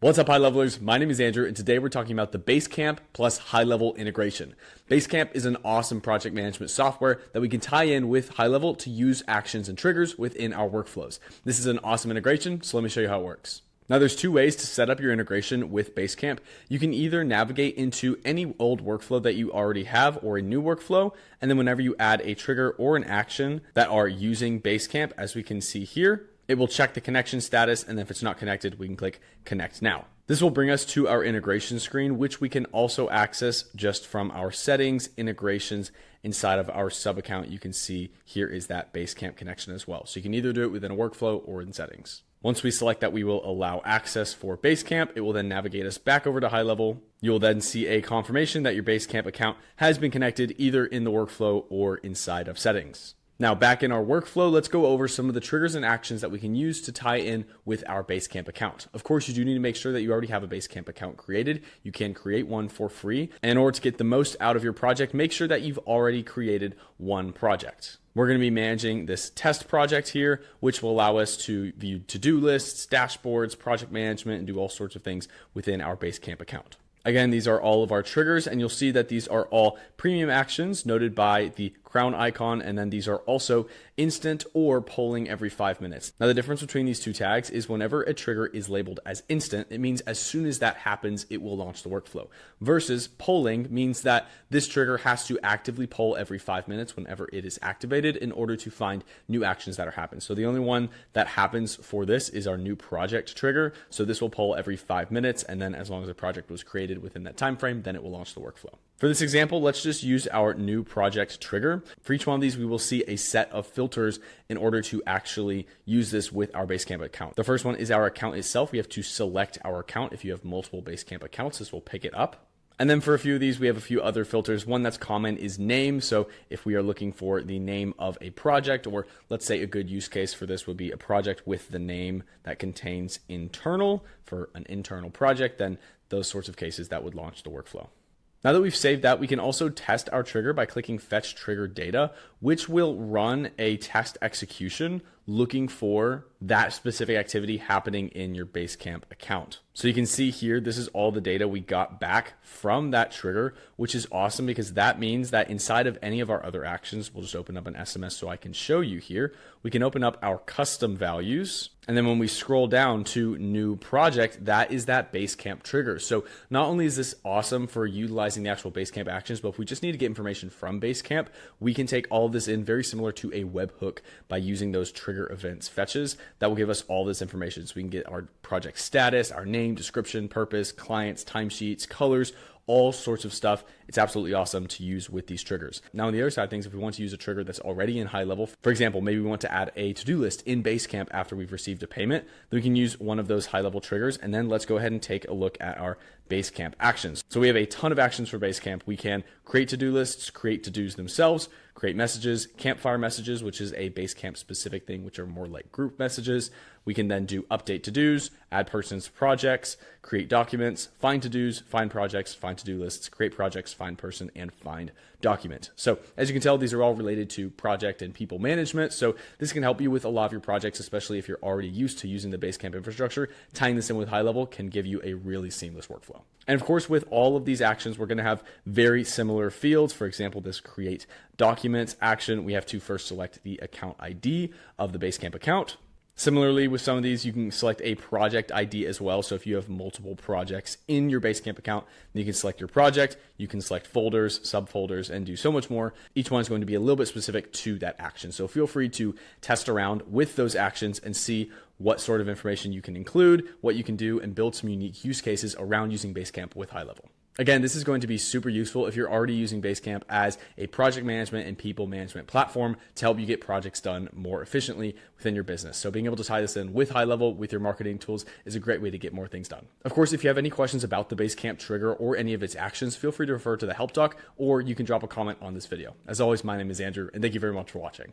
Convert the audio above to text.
What's up, high levelers? My name is Andrew, and today we're talking about the Basecamp plus HighLevel integration. Basecamp is an awesome project management software that we can tie in with HighLevel to use actions and triggers within our workflows. This is an awesome integration, so let me show you how it works. Now, there's two ways to set up your integration with Basecamp. You can either navigate into any old workflow that you already have or a new workflow, and then whenever you add a trigger or an action that are using Basecamp, as we can see here, it will check the connection status, and if it's not connected, we can click Connect Now. This will bring us to our integration screen, which we can also access just from our settings, integrations inside of our sub account. You can see here is that Basecamp connection as well. So you can either do it within a workflow or in settings. Once we select that we will allow access for Basecamp, it will then navigate us back over to HighLevel. You'll then see a confirmation that your Basecamp account has been connected either in the workflow or inside of settings. Now, back in our workflow, let's go over some of the triggers and actions that we can use to tie in with our Basecamp account. Of course, you do need to make sure that you already have a Basecamp account created. You can create one for free. And in order to get the most out of your project, make sure that you've already created one project. We're going to be managing this test project here, which will allow us to view to-do lists, dashboards, project management, and do all sorts of things within our Basecamp account. Again, these are all of our triggers, and you'll see that these are all premium actions noted by the crown icon, and then these are also instant or polling every 5 minutes. Now, the difference between these two tags is whenever a trigger is labeled as instant, it means as soon as that happens, it will launch the workflow, versus polling means that this trigger has to actively poll every 5 minutes whenever it is activated in order to find new actions that are happening. So the only one that happens for this is our new project trigger. So this will poll every 5 minutes, and then as long as a project was created within that time frame, then it will launch the workflow. For this example, let's just use our new project trigger. For each one of these, we will see a set of filters in order to actually use this with our Basecamp account. The first one is our account itself. We have to select our account. If you have multiple Basecamp accounts, this will pick it up. And then for a few of these, we have a few other filters. One that's common is name. So if we are looking for the name of a project, or let's say a good use case for this would be a project with the name that contains internal for an internal project, then those sorts of cases that would launch the workflow. Now that we've saved that, we can also test our trigger by clicking Fetch Trigger Data, which will run a test execution looking for that specific activity happening in your Basecamp account. So you can see here, this is all the data we got back from that trigger, which is awesome because that means that inside of any of our other actions, we'll just open up an SMS so I can show you here. We can open up our custom values. And then when we scroll down to new project, that is that Basecamp trigger. So not only is this awesome for utilizing the actual Basecamp actions, but if we just need to get information from Basecamp, we can take all of this in very similar to a webhook by using those trigger events fetches. That will give us all this information. So we can get our project status, our name, description, purpose, clients, timesheets, colors, all sorts of stuff. It's absolutely awesome to use with these triggers. Now, on the other side of things, if we want to use a trigger that's already in HighLevel, for example, maybe we want to add a to-do list in Basecamp after we've received a payment, then we can use one of those HighLevel triggers. And then let's go ahead and take a look at our Basecamp actions. So we have a ton of actions for Basecamp. We can create to-do lists, create to-dos themselves, create messages, campfire messages, which is a Basecamp specific thing, which are more like group messages. We can then do update to-dos, add persons to projects, create documents, find to-dos, find projects, find to-do lists, create projects, find person, and find document. So as you can tell, these are all related to project and people management. So this can help you with a lot of your projects, especially if you're already used to using the Basecamp infrastructure. Tying this in with HighLevel can give you a really seamless workflow. And of course, with all of these actions, we're going to have very similar fields. For example, this create documents action, we have to first select the account ID of the Basecamp account. Similarly, with some of these, you can select a project ID as well. So if you have multiple projects in your Basecamp account, then you can select your project, you can select folders, subfolders, and do so much more. Each one is going to be a little bit specific to that action. So feel free to test around with those actions and see what sort of information you can include, what you can do, and build some unique use cases around using Basecamp with HighLevel. Again, this is going to be super useful if you're already using Basecamp as a project management and people management platform to help you get projects done more efficiently within your business. So being able to tie this in with HighLevel with your marketing tools is a great way to get more things done. Of course, if you have any questions about the Basecamp trigger or any of its actions, feel free to refer to the help doc, or you can drop a comment on this video. As always, my name is Andrew, and thank you very much for watching.